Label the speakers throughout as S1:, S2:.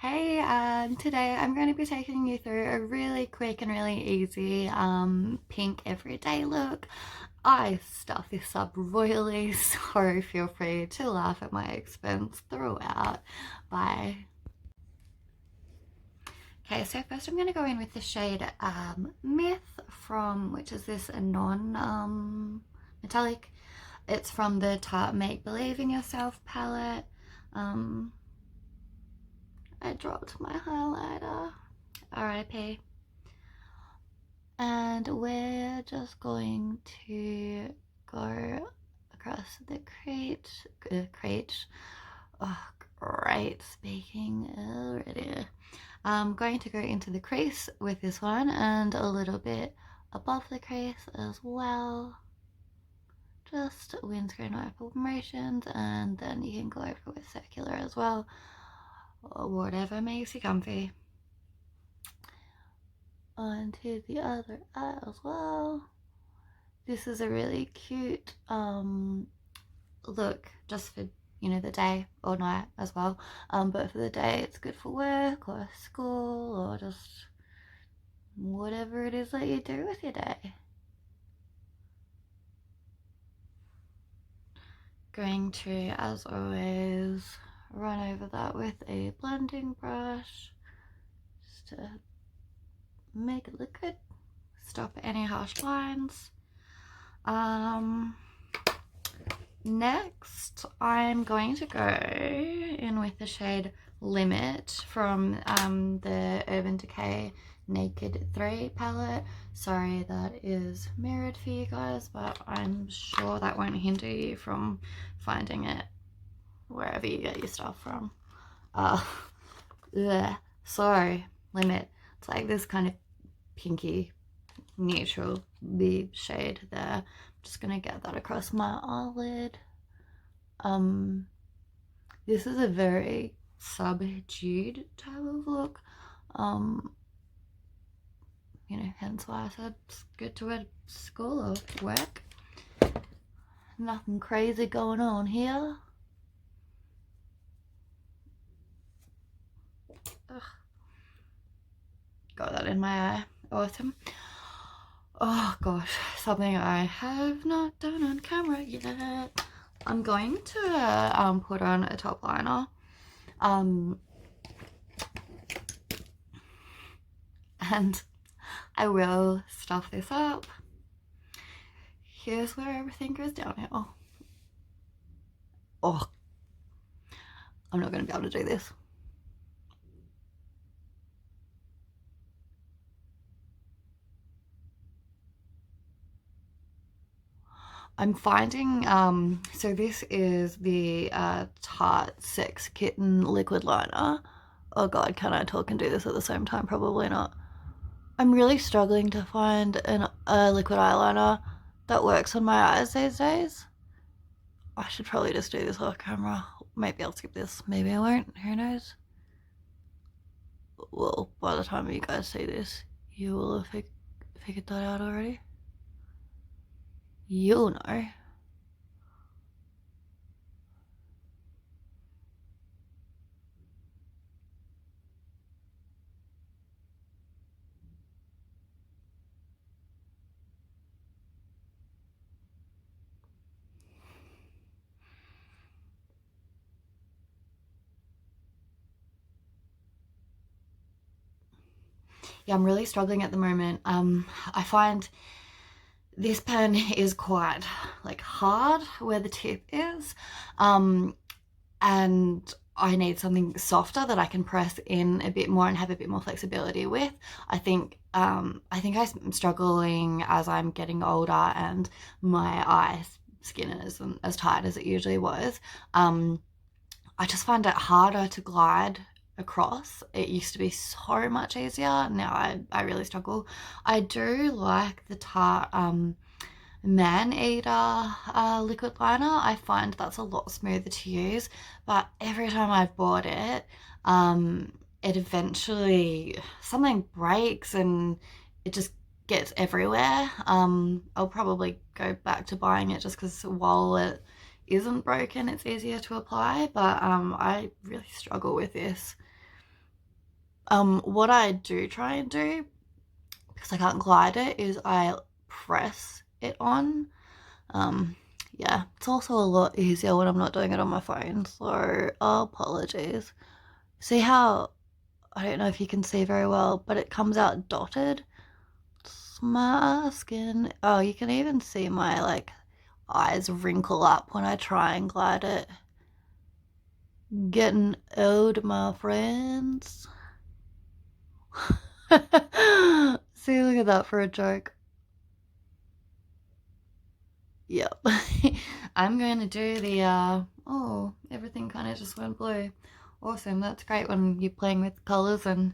S1: Hey, today I'm going to be taking you through a really quick and really easy pink everyday look. I stuff this up royally, so feel free to laugh at my expense throughout. Bye. Okay, so first I'm going to go in with the shade Myth which is this non-metallic. It's from the Tarte Make Believe in Yourself palette. Um, I dropped my highlighter. RIP. And we're just going to go across the crate. Oh, great speaking already. I'm going to go into the crease with this one and a little bit above the crease as well. Just windscreen wiper motions, and then you can go over with circular as well, or whatever makes you comfy. Onto the other eye as well. This is a really cute look just for the day or night as well, but for the day it's good for work or school or just whatever it is that you do with your day. Going to, as always, run over that with a blending brush just to make it look good, stop any harsh lines. Next I'm going to go in with the shade Limit from the Urban Decay Naked 3 palette. Sorry that is mirrored for you guys, but I'm sure that won't hinder you from finding it wherever you get your stuff from. So Limit, it's like this kind of pinky neutral big shade there. I'm just gonna get that across my eyelid. This is a very subdued type of look, hence why I said it's good to wear school or work. Nothing crazy going on here. Ugh. Got that in my eye. Awesome. Oh gosh, something I have not done on camera yet. I'm going to put on a top liner. And I will stuff this up. Here's where everything goes downhill. Oh, I'm not going to be able to do this. I'm finding, so this is the Tarte Sex Kitten Liquid Liner. Oh god, can I talk and do this at the same time? Probably not. I'm really struggling to find a liquid eyeliner that works on my eyes these days. I should probably just do this off camera. Maybe I'll skip this, maybe I won't, who knows? Well, by the time you guys see this, you will have figured that out already. You'll know. Yeah, I'm really struggling at the moment. I find this pen is quite like hard where the tip is, and I need something softer that I can press in a bit more and have a bit more flexibility with. I think I'm struggling as I'm getting older and my eye skin isn't as tight as it usually was. I just find it harder to glide across. It used to be so much easier. Now I really struggle. I do like the Tarte Man Eater liquid liner. I find that's a lot smoother to use, but every time I've bought it, it eventually, something breaks and it just gets everywhere. I'll probably go back to buying it just because while it isn't broken, it's easier to apply, but I really struggle with this. What I do try and do, because I can't glide it, is I press it on. Yeah, it's also a lot easier when I'm not doing it on my phone, so apologies. See how, I don't know if you can see very well, but it comes out dotted? It's my skin. Oh, you can even see my, like, eyes wrinkle up when I try and glide it. Getting old, my friends. See, look at that for a joke. Yep. I'm going to do the, oh, everything kind of just went blue. Awesome, that's great when you're playing with colours and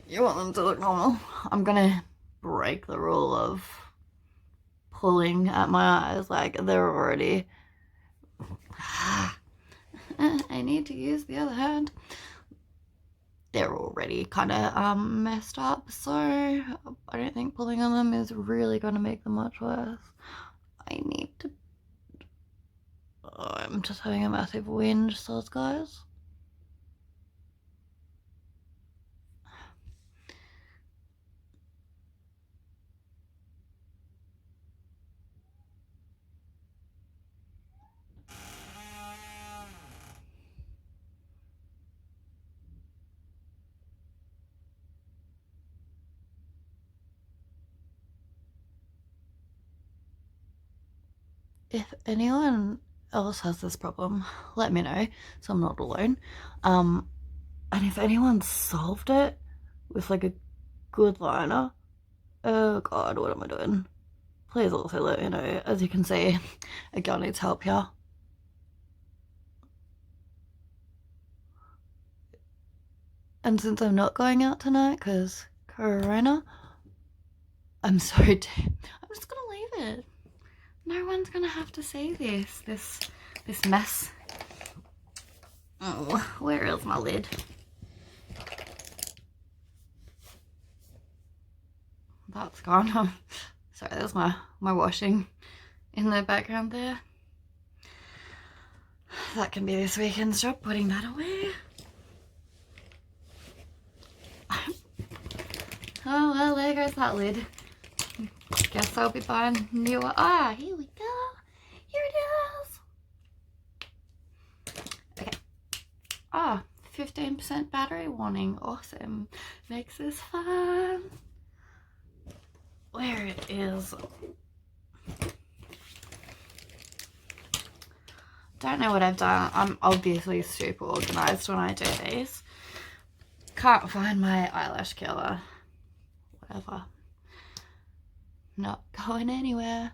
S1: you want them to look normal. I'm gonna break the rule of pulling at my eyes, like they're already... I need to use the other hand. They're already kind of messed up, so I don't think pulling on them is really going to make them much worse. I need to... Oh, I'm just having a massive whinge, soz guys. If anyone else has this problem, let me know so I'm not alone. And if anyone's solved it with like a good liner, oh god, what am I doing? Please also let me know. As you can see, a girl needs help here. And since I'm not going out tonight because Corona, I'm so I'm just gonna leave it. No one's gonna have to see this mess. Oh, where is my lid? That's gone. Sorry, there's my washing in the background there. That can be this weekend's job, putting that away. Oh well, there goes that lid. Guess I'll be buying newer. Ah, here we go. Here it is. Okay. Ah, 15% battery warning. Awesome. Makes this fun. Where it is. Don't know what I've done. I'm obviously super organized when I do these. Can't find my eyelash killer. Whatever. Not going anywhere.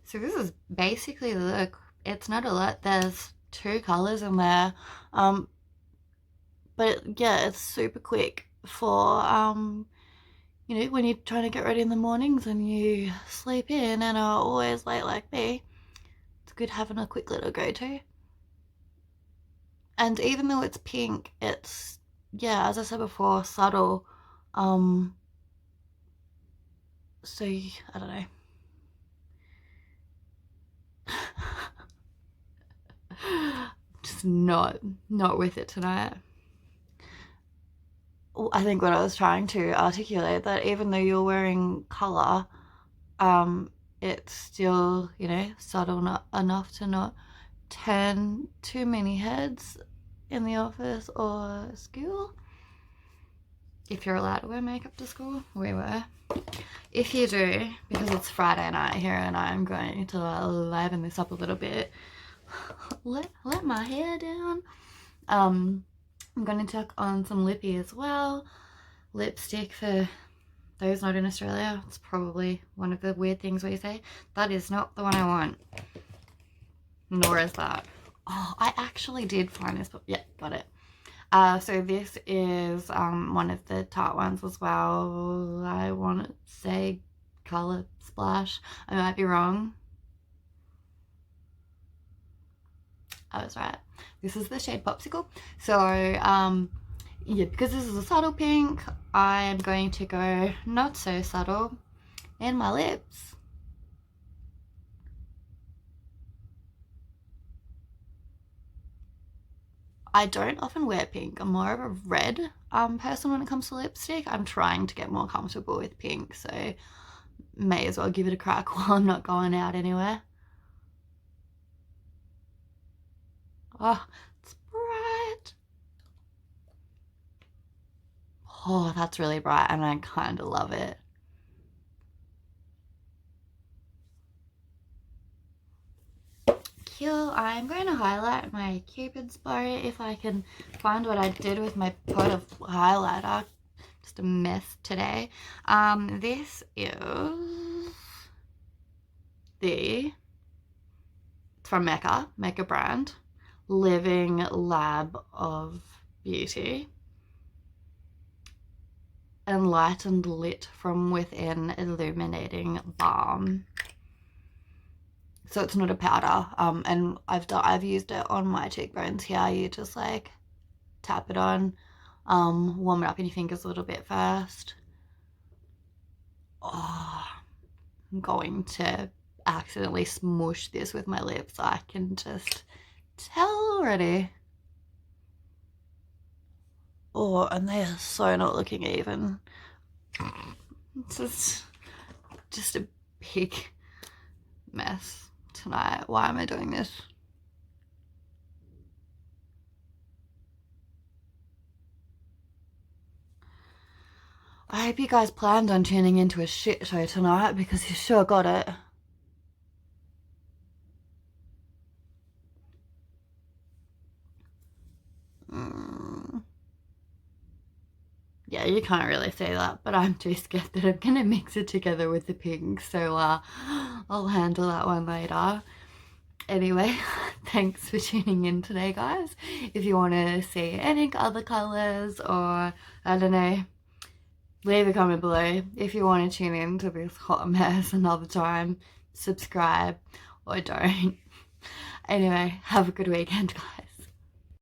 S1: So this is basically the look. It's not a lot. There's 2 colors in there. But yeah, it's super quick for you know, when you're trying to get ready in the mornings and you sleep in and are always late like me. It's good having a quick little go-to. And even though it's pink, it's, yeah, as I said before, subtle. So I don't know. Just not with it tonight. I think what I was trying to articulate, that even though you're wearing colour, it's still, you know, subtle enough to not turn too many heads in the office or school. If you're allowed to wear makeup to school, we were. If you do, because it's Friday night here and I'm going to liven this up a little bit, let my hair down. I'm going to tuck on some lippy as well. Lipstick, for those not in Australia, it's probably one of the weird things we say. That is not the one I want. Nor is that. Oh, I actually did find this book. Yeah, got it. So this is one of the Tarte ones as well. I want to say Color Splash. I might be wrong. I was right. This is the shade Popsicle. So yeah, because this is a subtle pink, I am going to go not so subtle in my lips. I don't often wear pink. I'm more of a red person when it comes to lipstick. I'm trying to get more comfortable with pink, so may as well give it a crack while I'm not going out anywhere. Oh, it's bright. Oh, that's really bright and I kind of love it. Cool. I'm going to highlight my Cupid's bow if I can find what I did with my pot of highlighter. Just a mess today. This is it's from Mecca brand, Living Lab of Beauty. Enlightened Lit from Within Illuminating Balm. So it's not a powder, and I've used it on my cheekbones here. You just like tap it on, warm it up in your fingers a little bit first. Oh, I'm going to accidentally smush this with my lips. I can just tell already. Oh, and they are so not looking even. It's just a big mess tonight. Why am I doing this? I hope you guys planned on tuning into a shit show tonight because you sure got it. Yeah, you can't really say that, but I'm too scared that I'm gonna mix it together with the pink, so I'll handle that one later. Anyway, thanks for tuning in today, guys. If you want to see any other colours or, I don't know, leave a comment below. If you want to tune in to this hot mess another time, subscribe or don't. Anyway, have a good weekend, guys.